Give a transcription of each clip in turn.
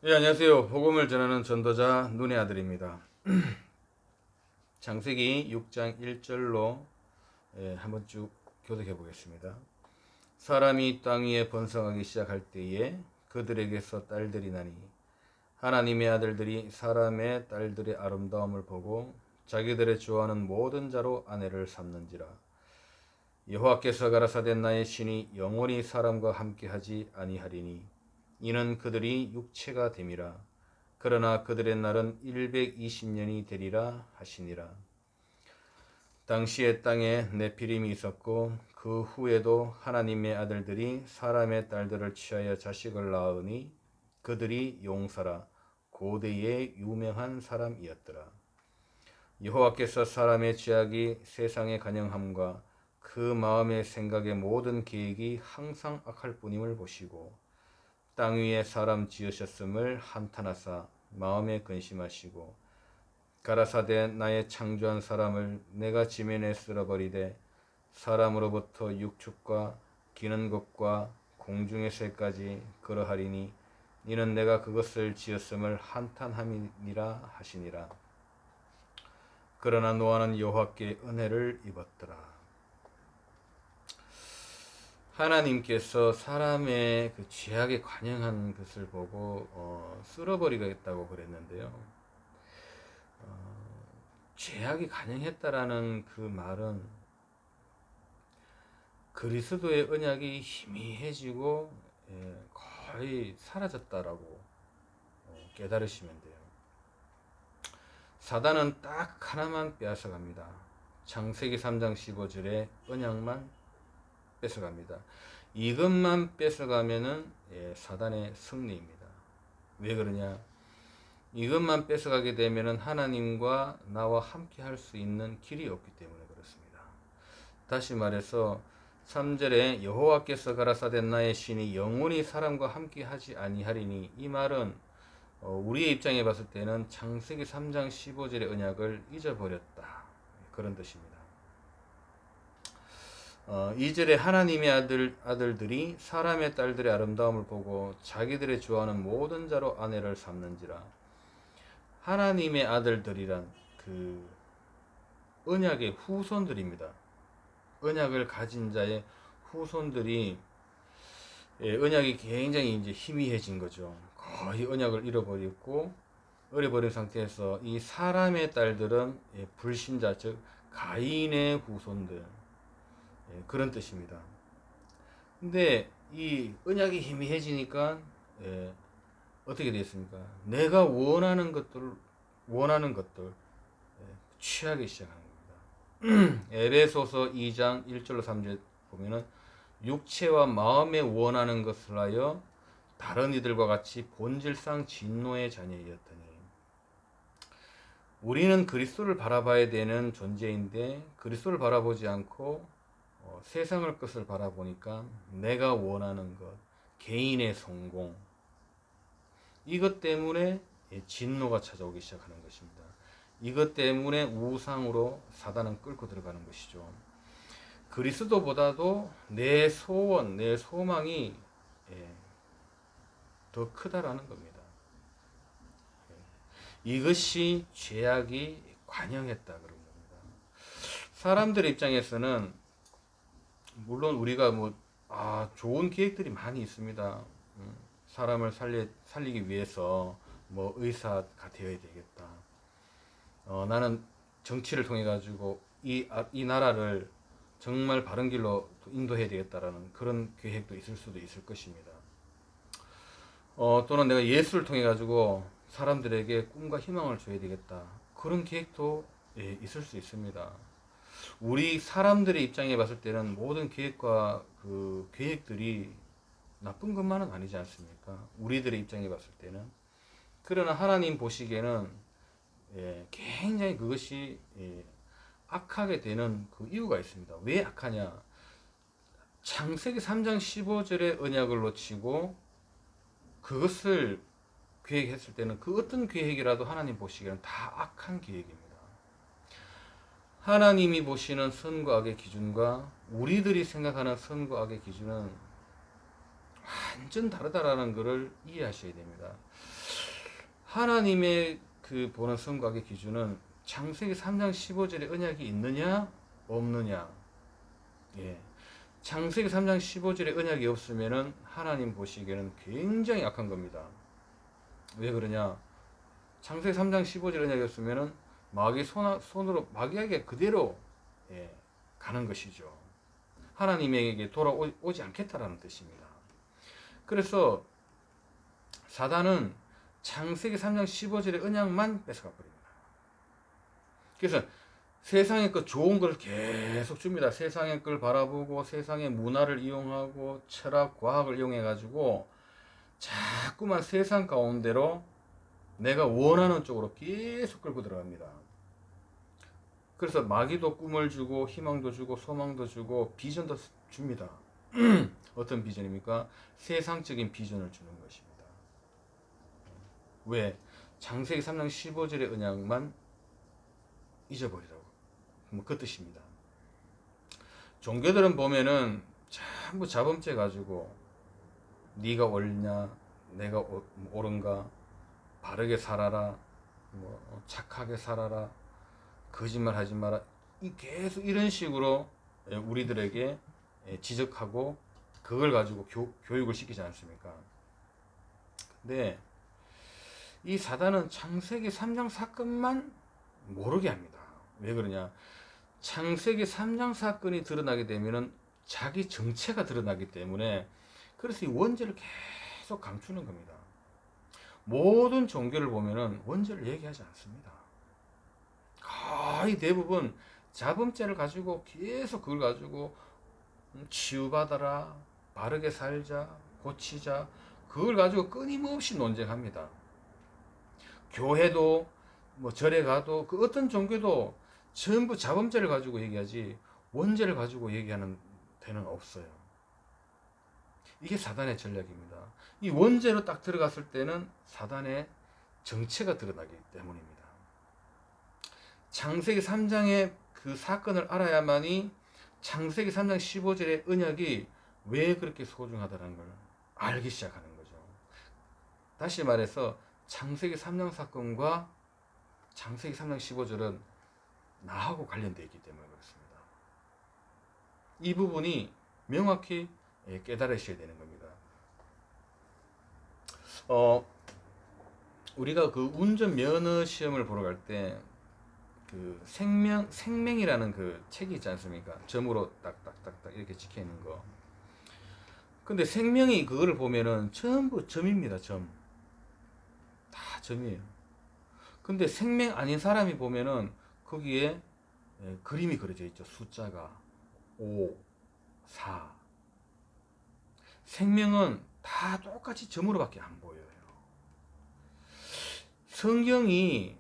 예, 안녕하세요. 복음을 전하는 전도자 눈의 아들입니다. 창세기 6장 1절로 한번 쭉 교독해 보겠습니다. 사람이 땅 위에 번성하기 시작할 때에 그들에게서 딸들이 나니 하나님의 아들들이 사람의 딸들의 아름다움을 보고 자기들의 좋아하는 모든 자로 아내를 삼는지라. 여호와께서 가라사대 나의 신이 영원히 사람과 함께하지 아니하리니 이는 그들이 육체가 됨이라. 그러나 그들의 날은 120년이 되리라 하시니라. 당시에 땅에 네피림이 있었고 그 후에도 하나님의 아들들이 사람의 딸들을 취하여 자식을 낳으니 그들이 용사라 고대의 유명한 사람이었더라. 여호와께서 사람의 죄악이 세상의 간영함과 그 마음의 생각의 모든 계획이 항상 악할 뿐임을 보시고 땅 위에 사람 지으셨음을 한탄하사 마음에 근심하시고 가라사대 나의 창조한 사람을 내가 지면에 쓸어버리되 사람으로부터 육축과 기는 것과 공중의 새까지 그러하리니 이는 내가 그것을 지었음을 한탄함이니라 하시니라. 그러나 노아는 여호와께 은혜를 입었더라. 하나님께서 사람의 그 죄악에 관영한 것을 보고 쓸어버리겠다고 그랬는데요. 죄악이 관영했다라는 그 말은 그리스도의 언약이 희미해지고 거의 사라졌다라고 깨달으시면 돼요. 사단은 딱 하나만 빼앗아갑니다. 창세기 3장 15절에 언약만 뺏어갑니다. 이것만 뺏어가면은 사단의 승리입니다. 왜 그러냐? 이것만 뺏어가게 되면은 하나님과 나와 함께 할 수 있는 길이 없기 때문에 그렇습니다. 다시 말해서 3절에 여호와께서 가라사대 나의 신이 영원히 사람과 함께 하지 아니하리니, 이 말은 우리의 입장에 봤을 때는 창세기 3장 15절의 언약을 잊어버렸다, 그런 뜻입니다. 2절에 하나님의 아들들이 사람의 딸들의 아름다움을 보고 자기들의 좋아하는 모든 자로 아내를 삼는지라. 하나님의 아들들이란 그 언약의 후손들입니다. 언약을 가진 자의 후손들이 언약이 굉장히 이제 희미해진 거죠. 거의 언약을 잃어버린 상태에서 이 사람의 딸들은 불신자, 즉 가인의 후손들, 그런 뜻입니다. 근데 이 언약이 희미해지니까 어떻게 되었습니까? 내가 원하는 것들 취하기 시작하는 겁니다. 에베소서 2장 1절로 3절 보면은 육체와 마음에 원하는 것을 하여 다른 이들과 같이 본질상 진노의 자녀였더니. 우리는 그리스도를 바라봐야 되는 존재인데 그리스도를 바라보지 않고 세상의 것을 바라보니까 내가 원하는 것, 개인의 성공, 이것 때문에 진노가 찾아오기 시작하는 것입니다. 이것 때문에 우상으로 사단은 끌고 들어가는 것이죠. 그리스도보다도 내 소원, 내 소망이 더 크다라는 겁니다. 이것이 죄악이 관영했다 그런 겁니다. 사람들 입장에서는 물론 우리가 좋은 계획들이 많이 있습니다. 사람을 살리기 위해서 의사가 되어야 되겠다. 나는 정치를 통해 가지고 이 나라를 정말 바른 길로 인도해야 되겠다라는 그런 계획도 있을 수도 있을 것입니다. 또는 내가 예수를 통해 가지고 사람들에게 꿈과 희망을 줘야 되겠다, 그런 계획도 있을 수 있습니다. 우리 사람들의 입장에 봤을 때는 모든 계획과 그 계획들이 나쁜 것만은 아니지 않습니까? 우리들의 입장에 봤을 때는. 그러나 하나님 보시기에는 굉장히 그것이 악하게 되는 그 이유가 있습니다. 왜 악하냐? 창세기 3장 15절의 언약을 놓치고 그것을 계획했을 때는 그 어떤 계획이라도 하나님 보시기에는 다 악한 계획입니다. 하나님이 보시는 선과 악의 기준과 우리들이 생각하는 선과 악의 기준은 완전 다르다라는 것을 이해하셔야 됩니다. 하나님의 그 보는 성곽의 기준은 창세기 3장 15절에 언약이 있느냐 없느냐. 예. 창세기 3장 15절에 언약이 없으면은 하나님 보시기에는 굉장히 악한 겁니다. 왜 그러냐? 창세기 3장 15절 언약이 없으면은 마귀 손으로 마귀에게 그대로 예, 가는 것이죠. 하나님에게 돌아오지 않겠다라는 뜻입니다. 그래서 사단은 창세기 3장 15절의 언약만 뺏어가 버립니다. 그래서 세상의 그 좋은 걸 계속 줍니다. 세상의 걸 바라보고 세상의 문화를 이용하고 철학, 과학을 이용해 가지고 자꾸만 세상 가운데로 내가 원하는 쪽으로 계속 끌고 들어갑니다. 그래서 마귀도 꿈을 주고 희망도 주고 소망도 주고 비전도 줍니다. 어떤 비전입니까? 세상적인 비전을 주는 것입니다. 왜? 창세기 3장 15절의 언약만 잊어버리라고. 그 뜻입니다. 종교들은 보면은 전부 자범죄 가지고 네가 옳냐, 내가 옳은가, 바르게 살아라, 뭐 착하게 살아라, 거짓말 하지 마라. 계속 이런 식으로 우리들에게 지적하고 그걸 가지고 교육을 시키지 않습니까? 근데 이 사단은 창세기 3장 사건만 모르게 합니다. 왜 그러냐? 창세기 3장 사건이 드러나게 되면은 자기 정체가 드러나기 때문에 그래서 이 원죄를 계속 감추는 겁니다. 모든 종교를 보면은 원죄를 얘기하지 않습니다. 거의 대부분 자범죄를 가지고 계속 그걸 가지고 치유받아라, 바르게 살자, 고치자, 그걸 가지고 끊임없이 논쟁합니다. 교회도 뭐 절에 가도 그 어떤 종교도 전부 자범죄를 가지고 얘기하지 원죄를 가지고 얘기하는 데는 없어요. 이게 사단의 전략입니다. 이 원죄로 딱 들어갔을 때는 사단의 정체가 드러나기 때문입니다. 창세기 3장의 그 사건을 알아야만이 창세기 3장 15절의 언약이 왜 그렇게 소중하다는 걸 알기 시작하는 거죠. 다시 말해서 창세기 3장 사건과 창세기 3장 15절은 나하고 관련되어 있기 때문에 그렇습니다. 이 부분이 명확히 깨달으셔야 되는 겁니다. 우리가 그 운전 면허 시험을 보러 갈 때 그 생명이라는 그 책이 있지 않습니까? 점으로 딱딱딱딱 이렇게 찍혀 있는 거. 근데 생명이 그거를 보면은 전부 점입니다. 점. 다 점이에요. 근데 생명 아닌 사람이 보면은 거기에 그림이 그려져 있죠. 숫자가 5, 4. 생명은 다 똑같이 점으로밖에 안 보여요. 성경이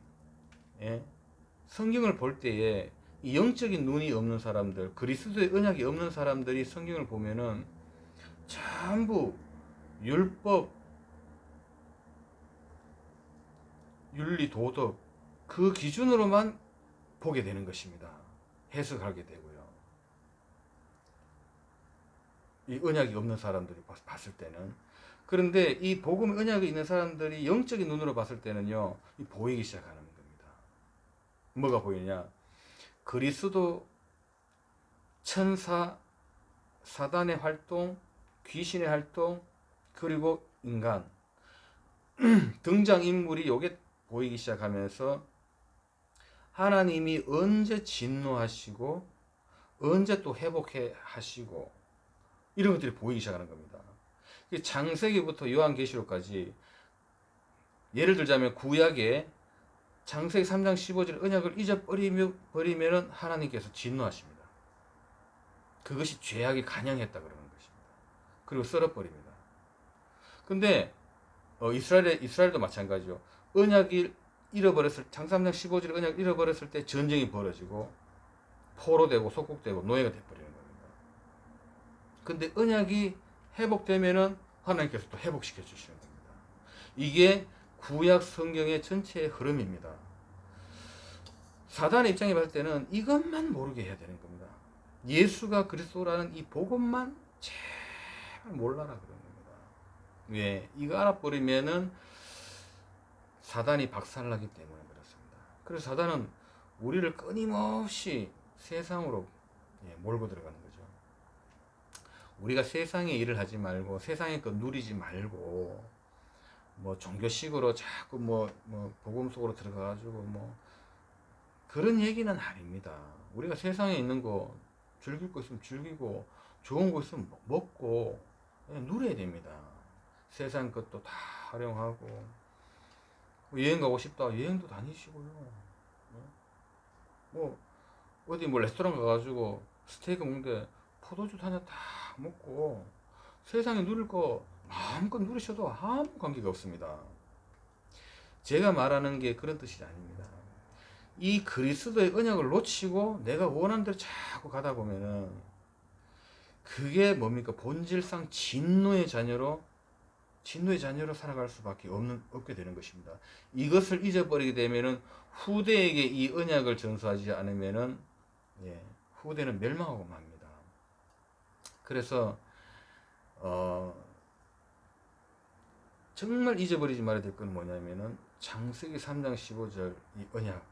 성경을 볼 때에 이 영적인 눈이 없는 사람들, 그리스도의 언약이 없는 사람들이 성경을 보면은 전부 율법, 윤리, 도덕 그 기준으로만 보게 되는 것입니다. 해석하게 되고요. 이 언약이 없는 사람들이 봤을 때는. 그런데 이 복음 언약이 있는 사람들이 영적인 눈으로 봤을 때는요, 보이기 시작하는 겁니다. 뭐가 보이냐? 그리스도, 천사, 사단의 활동, 귀신의 활동, 그리고 인간 등장인물이 요게 보이기 시작하면서 하나님이 언제 진노하시고 언제 또 회복해 하시고 이런 것들이 보이기 시작하는 겁니다. 창세기부터 요한계시록까지 예를 들자면 구약에 창세기 3장 15절 언약을 잊어버리면 하나님께서 진노하십니다. 그것이 죄악이 간영했다 그러는 것입니다. 그리고 썰어버립니다. 근데 이스라엘도 마찬가지죠. 언약을 창세 3장 15절 언약을 잃어버렸을 때 전쟁이 벌어지고 포로되고 속국되고 노예가 돼버리는 겁니다. 근데 언약이 회복되면은 하나님께서 또 회복시켜 주시는 겁니다. 이게 구약 성경의 전체의 흐름입니다. 사단의 입장에 봤을 때는 이것만 모르게 해야 되는 겁니다. 예수가 그리스도라는 이 복음만 제발 몰라라 그런 겁니다. 왜? 이거 알아버리면은 사단이 박살나기 때문에 그렇습니다. 그래서 사단은 우리를 끊임없이 세상으로 몰고 들어가는 거죠. 우리가 세상의 일을 하지 말고 세상의 것 누리지 말고 뭐 종교식으로 자꾸 뭐 복음 속으로 들어가가지고 뭐 그런 얘기는 아닙니다. 우리가 세상에 있는 거 즐길 거 있으면 즐기고 좋은 거 있으면 먹고 누려야 됩니다. 세상 것도 다 활용하고 여행 가고 싶다 여행도 다니시고요. 뭐 어디 뭐 레스토랑 가가지고 스테이크 먹는데 포도주 한잔 다 먹고 세상에 누릴 거 마음껏 누리셔도 아무 관계가 없습니다. 제가 말하는 게 그런 뜻이 아닙니다. 이 그리스도의 언약을 놓치고 내가 원하는 대로 자꾸 가다 보면은 그게 뭡니까? 본질상 진노의 자녀로 살아갈 수밖에 없게 되는 것입니다. 이것을 잊어버리게 되면은 후대에게 이 언약을 전수하지 않으면은 후대는 멸망하고 맙니다. 그래서 정말 잊어버리지 말아야 될 건 뭐냐면은 창세기 3장 15절 이 언약,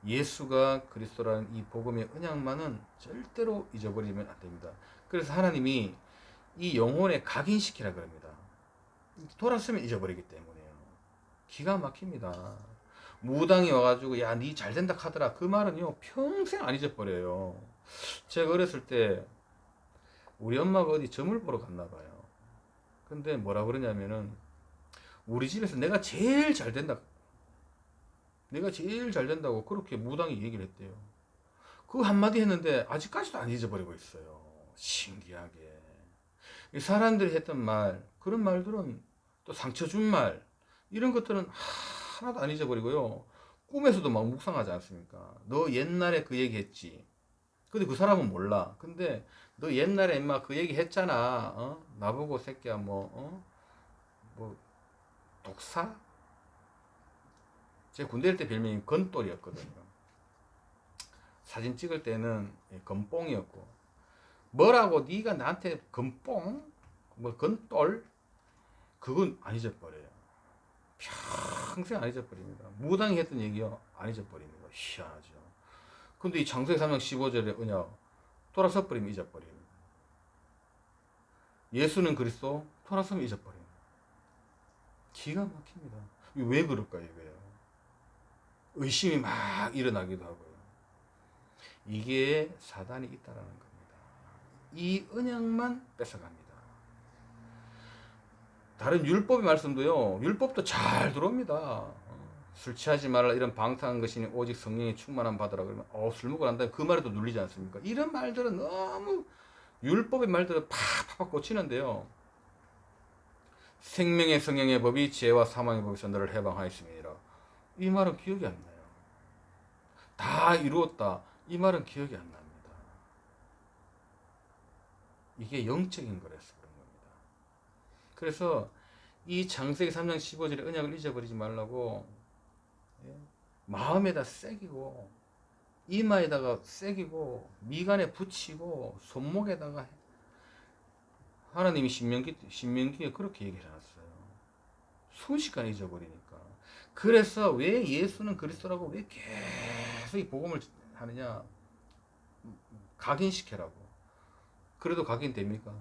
예수가 그리스도라는 이 복음의 언약만은 절대로 잊어버리면 안 됩니다. 그래서 하나님이 이 영혼에 각인시키라 그럽니다. 돌았으면 잊어버리기 때문에요. 기가 막힙니다. 무당이 와가지고 야 니 잘된다 하더라 그 말은요 평생 안 잊어버려요. 제가 어렸을 때 우리 엄마가 어디 점을 보러 갔나 봐요. 근데 뭐라 그러냐면은 우리 집에서 내가 제일 잘 된다고 그렇게 무당이 얘기를 했대요. 그 한마디 했는데 아직까지도 안 잊어버리고 있어요. 신기하게. 사람들이 했던 말, 그런 말들은 또 상처 준 말, 이런 것들은 하나도 안 잊어버리고요. 꿈에서도 막 묵상하지 않습니까? 너 옛날에 그 얘기 했지. 근데 그 사람은 몰라. 근데 너 옛날에 인마 그 얘기 했잖아. 나보고 새끼야 뭐 독사? 제 군대 일 때 별명이 건똘이었거든요. 사진 찍을 때는 건뽕이었고 뭐라고 네가 나한테 건뽕? 뭐 건똘? 그건 안 잊어버려요. 평생 안 잊어버립니다. 무당이 했던 얘기요 안 잊어버립니다. 희한하죠. 근데 이 창세기 3장 15절의 언약 돌아서 버리면 잊어버립니다. 예수는 그리스도 돌아서면 잊어버립니다. 기가 막힙니다. 왜 그럴까요? 이거요. 의심이 막 일어나기도 하고요. 이게 사단이 있다라는 겁니다. 이 언약만 뺏어갑니다. 다른 율법의 말씀도요. 율법도 잘 들어옵니다. 술 취하지 말라 이런 방탕한 것이니 오직 성령의 충만함 받으라 그러면 술 먹고 난 다음에 그 말에도 눌리지 않습니까? 이런 말들은 너무 율법의 말들은 팍팍 꽂히는데요. 생명의 성령의 법이 지혜와 사망의 법에서 너를 해방하였음이니라. 이 말은 기억이 안 나요. 다 이루었다. 이 말은 기억이 안 납니다. 이게 영적인 거라서 그런 겁니다. 그래서 이 창세기 3장 15절의 언약을 잊어버리지 말라고 마음에다 새기고 이마에다가 새기고 미간에 붙이고 손목에다가 하나님이 신명기에 그렇게 얘기를 해놨어요. 순식간에 잊어버리니까. 그래서 왜 예수는 그리스도라고 왜 계속 이 복음을 하느냐? 각인시켜라고. 그래도 각인됩니까?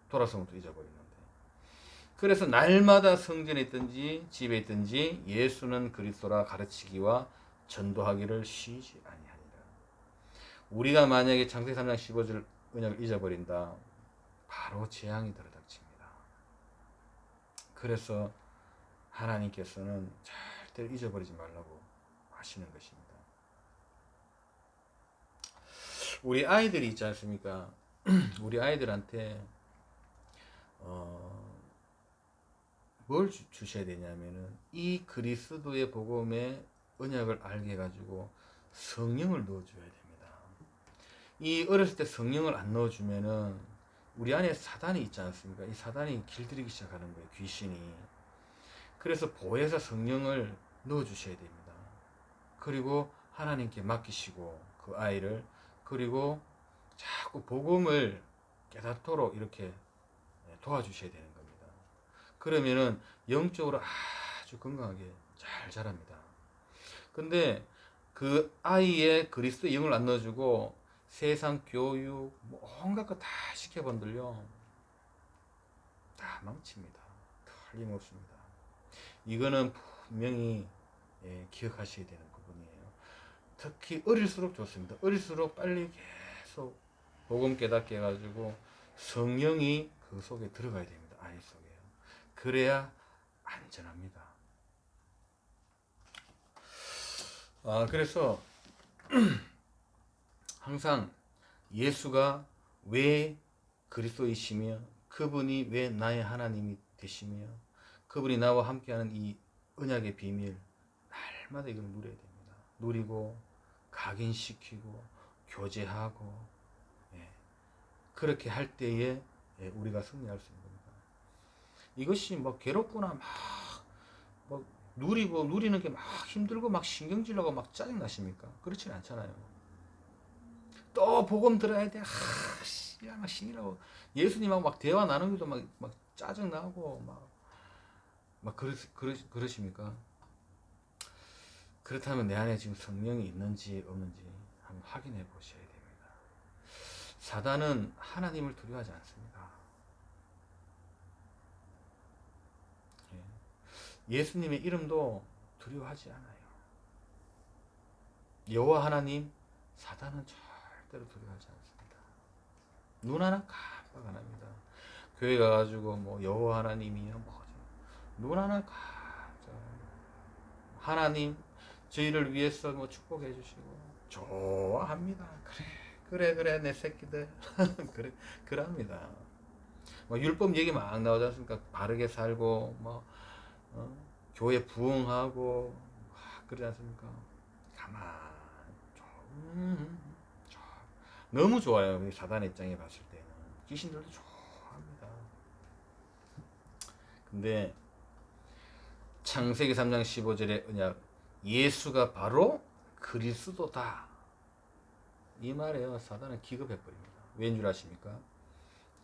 돌아서면 또 잊어버리는데. 그래서 날마다 성전에 있든지 집에 있든지 예수는 그리스도라 가르치기와 전도하기를 쉬지 아니하니라. 우리가 만약에 창세기 3장 15절 언약을 잊어버린다. 바로 재앙이 들어닥칩니다. 그래서 하나님께서는 절대 잊어버리지 말라고 하시는 것입니다. 우리 아이들이 있지 않습니까? 우리 아이들한테 뭘 주셔야 되냐면은 이 그리스도의 복음의 언약을 알게 해가지고 성령을 넣어줘야 됩니다. 이 어렸을 때 성령을 안 넣어주면은 우리 안에 사단이 있지 않습니까? 이 사단이 길들이기 시작하는 거예요. 귀신이. 그래서 보혜사 성령을 넣어주셔야 됩니다. 그리고 하나님께 맡기시고 그 아이를 그리고 자꾸 복음을 깨닫도록 이렇게 도와주셔야 되는 겁니다. 그러면은 영적으로 아주 건강하게 잘 자랍니다. 근데 그 아이의 그리스도의 영을 안 넣어주고 세상 교육 뭐 온갖 거 다 시켜본들요, 다 망칩니다. 틀림없습니다. 이거는 분명히 기억하셔야 되는 부분이에요. 특히 어릴수록 좋습니다. 어릴수록 빨리 계속 복음 깨닫게 해가지고 성령이 그 속에 들어가야 됩니다. 아이 속에. 그래야 안전합니다. 그래서 항상 예수가 왜 그리스도이시며 그분이 왜 나의 하나님이 되시며 그분이 나와 함께하는 이 언약의 비밀 날마다 이걸 누려야 됩니다. 누리고 각인시키고 교제하고 그렇게 할 때에 우리가 승리할 수 있는 겁니다. 이것이 뭐 괴롭거나 막 누리는 게 막 힘들고 막 신경질나고 막 짜증 나십니까? 그렇지는 않잖아요. 또 복음 들어야 돼. 막 신이라고 예수님하고 막 대화 나누기도 막 짜증 나고 막 그러십니까? 그렇다면 내 안에 지금 성령이 있는지 없는지 한번 확인해 보셔야 됩니다. 사단은 하나님을 두려워하지 않습니다. 예수님의 이름도 두려워하지 않아요. 여호와 하나님, 사단은 절대로 두려워하지 않습니다. 눈 하나 깜빡 안 합니다. 교회 가가지고 뭐 여호와 하나님이요 눈 하나 깜짝, 하나님 저희를 위해서 뭐 축복해 주시고 좋아합니다. 그래 내 새끼들 그럽니다. 뭐 율법 얘기 막 나오지 않습니까? 바르게 살고 교회 부흥하고 그러지 않습니까? 가만 너무 좋아요. 사단의 입장에 봤을 때는 귀신들도 좋아합니다. 근데 창세기 3장 15절의 언약, 예수가 바로 그리스도다, 이 말에요 사단은 기겁해버립니다. 왠 줄 아십니까?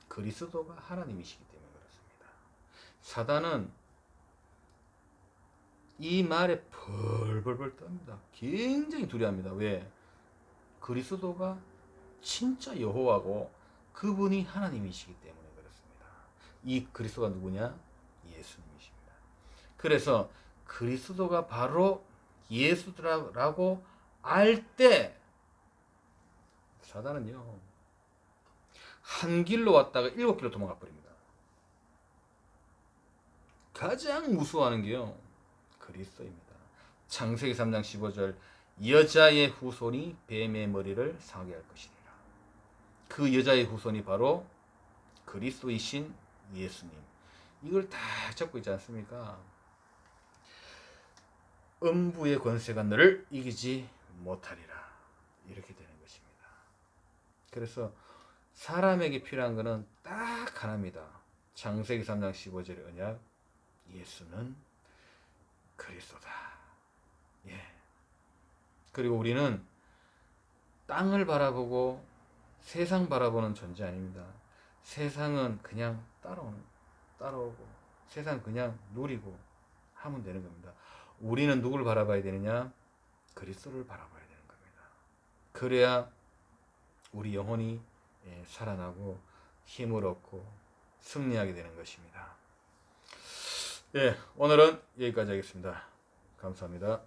그리스도가 하나님이시기 때문에 그렇습니다. 사단은 이 말에 벌벌벌 떱니다. 굉장히 두려워합니다. 왜? 그리스도가 진짜 여호와고 그분이 하나님이시기 때문에 그렇습니다. 이 그리스도가 누구냐? 예수님이십니다. 그래서 그리스도가 바로 예수라고 알 때 사단은요 한 길로 왔다가 7길로 도망가 버립니다. 가장 무서워하는 게요 그리스도입니다. 창세기 3장 15절, 여자의 후손이 뱀의 머리를 상하게 할 것이니라. 그 여자의 후손이 바로 그리스도이신 예수님. 이걸 다 잡고 있지 않습니까? 음부의 권세가 너를 이기지 못하리라. 이렇게 되는 것입니다. 그래서 사람에게 필요한 것은 딱 하나입니다. 창세기 3장 15절의 언약, 예수는 그리스도다. 그리고 우리는 땅을 바라보고 세상 바라보는 존재 아닙니다. 세상은 그냥 따라오고 세상 그냥 누리고 하면 되는 겁니다. 우리는 누굴 바라봐야 되느냐? 그리스도를 바라봐야 되는 겁니다. 그래야 우리 영혼이 살아나고 힘을 얻고 승리하게 되는 것입니다. 오늘은 여기까지 하겠습니다. 감사합니다.